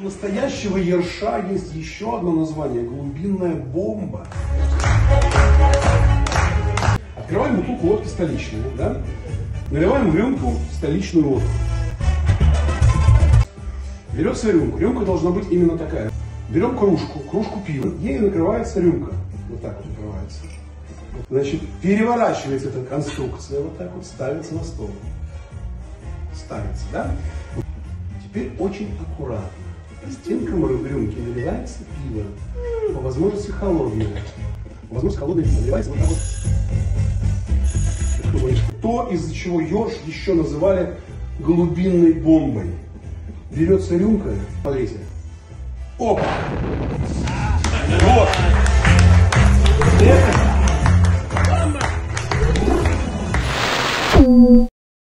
У настоящего ерша есть еще одно название – глубинная бомба. Открываем бутылку водки столичной, да? Наливаем в рюмку столичную водку. Берется рюмка. Рюмка должна быть именно такая. Берем кружку пива, ей накрывается рюмка. Вот так вот накрывается. Значит, переворачивается эта конструкция, вот так вот ставится на стол. Ставится, да? Теперь очень аккуратно. По стенкам рюмки наливается пиво. По возможности холодное. По возможности холодное наливается вот так вот. То, из-за чего ерш еще называли глубинной бомбой. Берется рюмка, смотрите. Опа! Вот! Это